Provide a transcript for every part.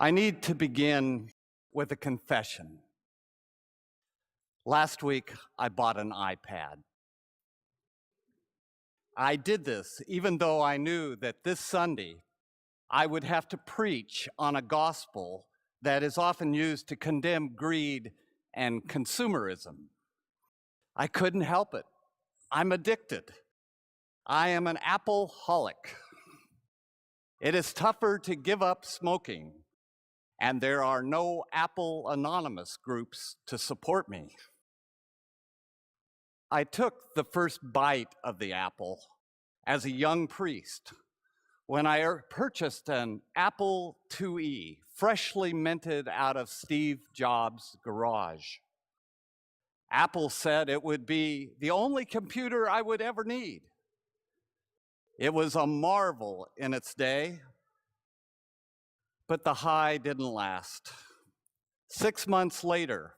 I need to begin with a confession. Last week, I bought an iPad. I did this even though I knew that this Sunday I would have to preach on a gospel that is often used to condemn greed and consumerism. I couldn't help it. I'm addicted. I am an Apple-holic. It is tougher to give up smoking, and there are no Apple Anonymous groups to support me. I took the first bite of the apple as a young priest when I purchased an Apple IIe, freshly minted out of Steve Jobs' garage. Apple said it would be the only computer I would ever need. It was a marvel in its day, but the high didn't last. 6 months later,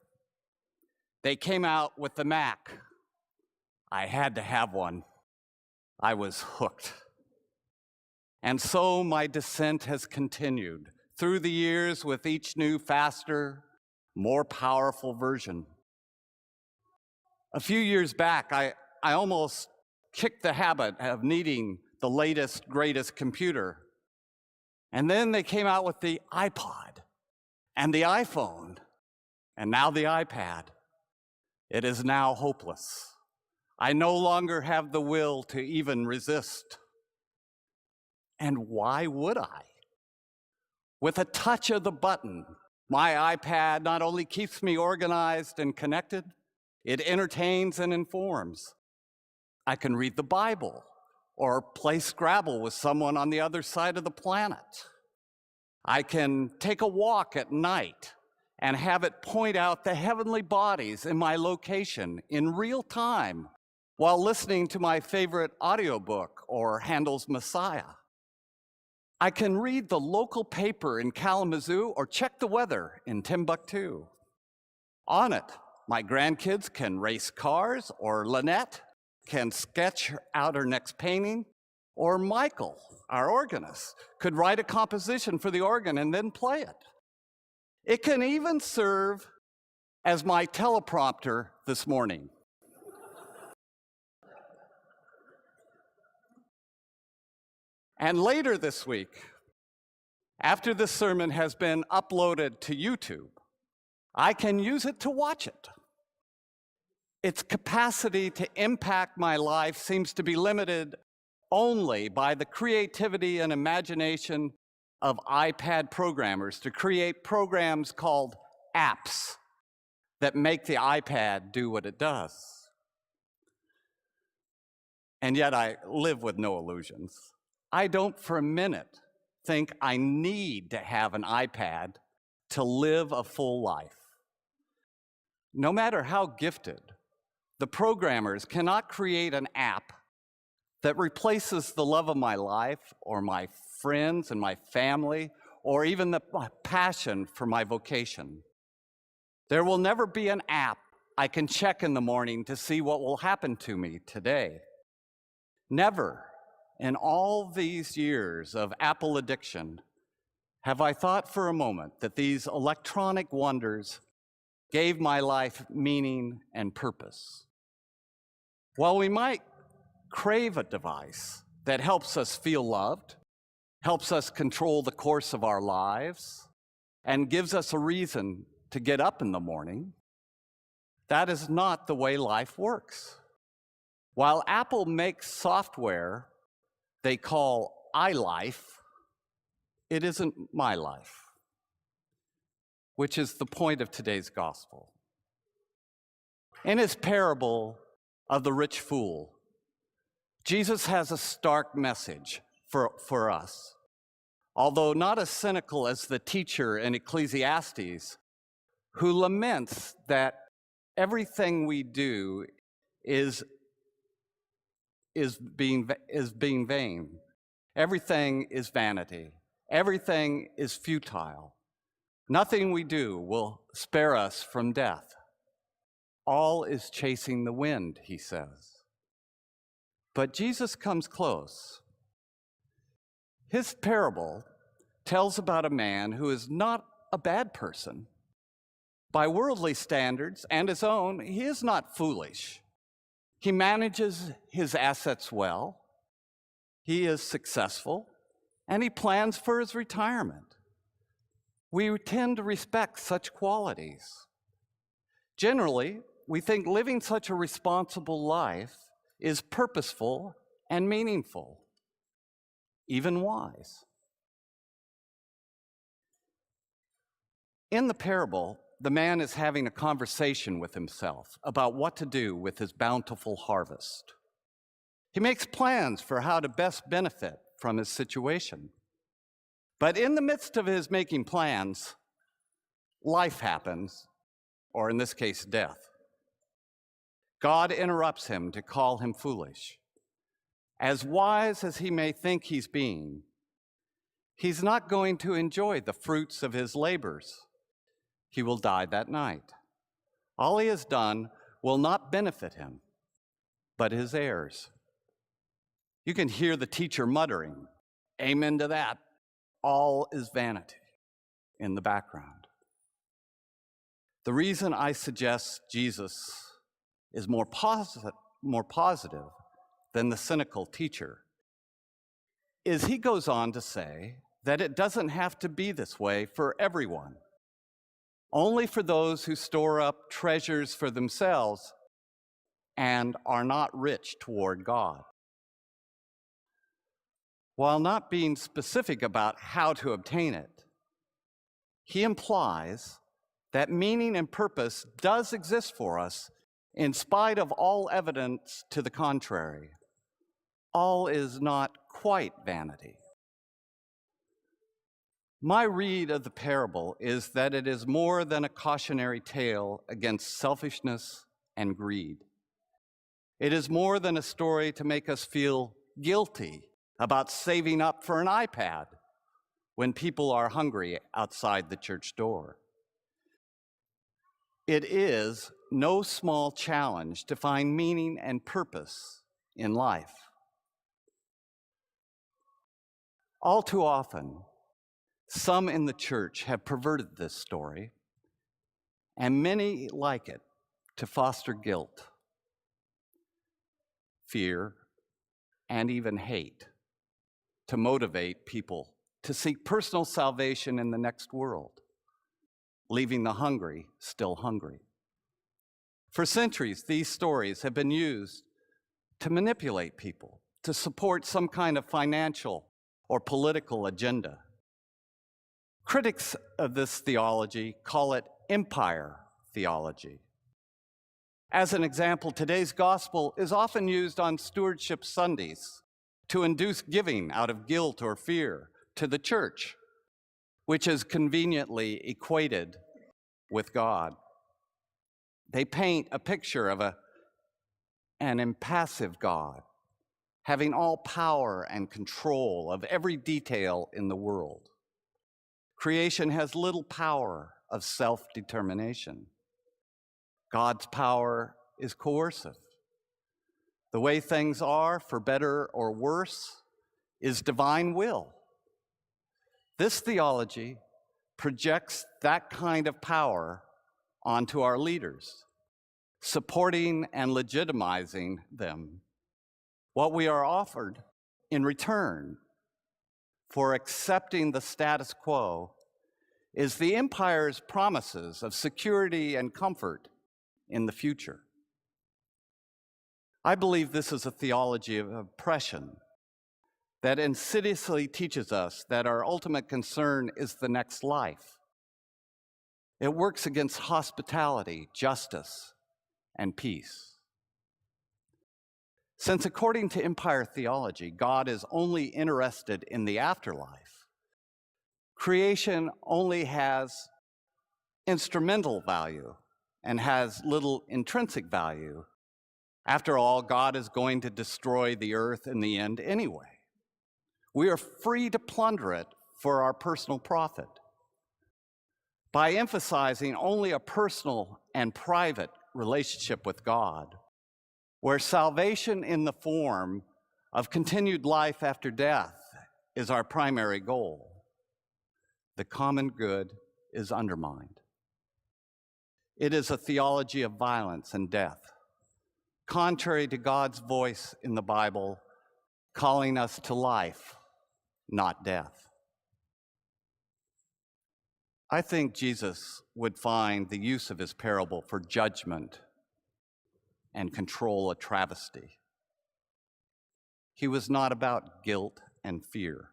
they came out with the Mac. I had to have one. I was hooked. And so my descent has continued through the years with each new, faster, more powerful version. A few years back, I almost kicked the habit of needing the latest, greatest computer. And then they came out with the iPod and the iPhone, and now the iPad. It is now hopeless. I no longer have the will to even resist. And why would I? With a touch of the button, my iPad not only keeps me organized and connected, it entertains and informs. I can read the Bible or play Scrabble with someone on the other side of the planet. I can take a walk at night and have it point out the heavenly bodies in my location in real time while listening to my favorite audiobook or Handel's Messiah. I can read the local paper in Kalamazoo or check the weather in Timbuktu. On it, my grandkids can race cars, or Lynette can sketch out her next painting, or Michael, our organist, could write a composition for the organ and then play it. It can even serve as my teleprompter this morning. And later this week, after the sermon has been uploaded to YouTube, I can use it to watch it. Its capacity to impact my life seems to be limited only by the creativity and imagination of iPad programmers to create programs called apps that make the iPad do what it does. And yet I live with no illusions. I don't for a minute think I need to have an iPad to live a full life. No matter how gifted, the programmers cannot create an app that replaces the love of my life or my friends and my family or even the passion for my vocation. There will never be an app I can check in the morning to see what will happen to me today. Never in all these years of Apple addiction have I thought for a moment that these electronic wonders gave my life meaning and purpose. While we might crave a device that helps us feel loved, helps us control the course of our lives, and gives us a reason to get up in the morning, that is not the way life works. While Apple makes software they call iLife, it isn't my life, which is the point of today's gospel. In his parable of the rich fool, Jesus has a stark message for us. Although not as cynical as the teacher in Ecclesiastes, who laments that everything we do is being vain. Everything is vanity. Everything is futile. Nothing we do will spare us from death. All is chasing the wind, he says. But Jesus comes close. His parable tells about a man who is not a bad person. By worldly standards and his own, he is not foolish. He manages his assets well, he is successful, and he plans for his retirement. We tend to respect such qualities. Generally, we think living such a responsible life is purposeful and meaningful, even wise. In the parable, the man is having a conversation with himself about what to do with his bountiful harvest. He makes plans for how to best benefit from his situation. But in the midst of his making plans, life happens, or in this case, death. God interrupts him to call him foolish. As wise as he may think he's being, he's not going to enjoy the fruits of his labors. He will die that night. All he has done will not benefit him, but his heirs. You can hear the teacher muttering, "Amen to that. All is vanity," in the background. The reason I suggest Jesus is more positive than the cynical teacher is he goes on to say that it doesn't have to be this way for everyone. Only for those who store up treasures for themselves and are not rich toward God. While not being specific about how to obtain it, he implies that meaning and purpose does exist for us in spite of all evidence to the contrary. All is not quite vanity. My read of the parable is that it is more than a cautionary tale against selfishness and greed. It is more than a story to make us feel guilty about saving up for an iPad when people are hungry outside the church door. It is no small challenge to find meaning and purpose in life. All too often, some in the church have perverted this story, and many like it to foster guilt, fear, and even hate, to motivate people to seek personal salvation in the next world, leaving the hungry still hungry. For centuries, these stories have been used to manipulate people, to support some kind of financial or political agenda. Critics of this theology call it empire theology. As an example, today's gospel is often used on Stewardship Sundays to induce giving out of guilt or fear to the church, which is conveniently equated with God. They paint a picture of an impassive God, having all power and control of every detail in the world. Creation has little power of self-determination. God's power is coercive. The way things are, for better or worse, is divine will. This theology projects that kind of power onto our leaders, supporting and legitimizing them. What we are offered in return for accepting the status quo is the empire's promises of security and comfort in the future. I believe this is a theology of oppression that insidiously teaches us that our ultimate concern is the next life. It works against hospitality, justice, and peace. Since according to empire theology, God is only interested in the afterlife, creation only has instrumental value and has little intrinsic value. After all, God is going to destroy the earth in the end anyway. We are free to plunder it for our personal profit. By emphasizing only a personal and private relationship with God, where salvation in the form of continued life after death is our primary goal, the common good is undermined. It is a theology of violence and death, contrary to God's voice in the Bible, calling us to life, not death. I think Jesus would find the use of his parable for judgment and control a travesty. He was not about guilt and fear.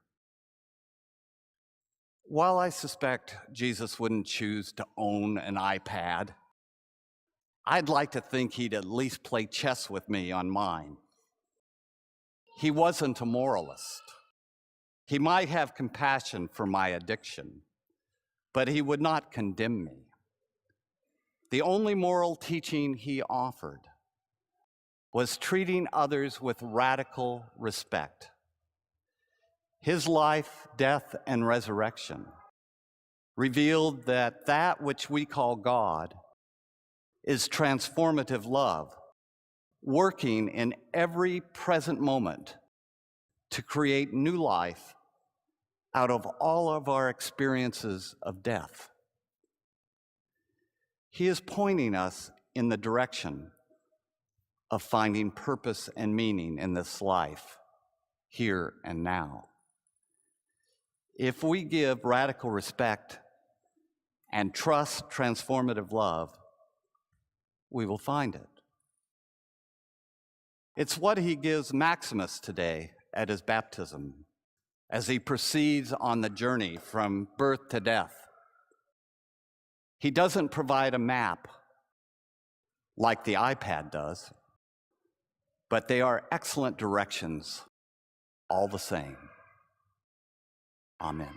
While I suspect Jesus wouldn't choose to own an iPad, I'd like to think he'd at least play chess with me on mine. He wasn't a moralist. He might have compassion for my addiction, but he would not condemn me. The only moral teaching he offered was treating others with radical respect. His life, death, and resurrection revealed that that which we call God is transformative love, working in every present moment to create new life out of all of our experiences of death. He is pointing us in the direction of finding purpose and meaning in this life, here and now. If we give radical respect and trust transformative love, we will find it. It's what he gives Maximus today at his baptism as he proceeds on the journey from birth to death. He doesn't provide a map like the iPad does, but they are excellent directions all the same. Amen.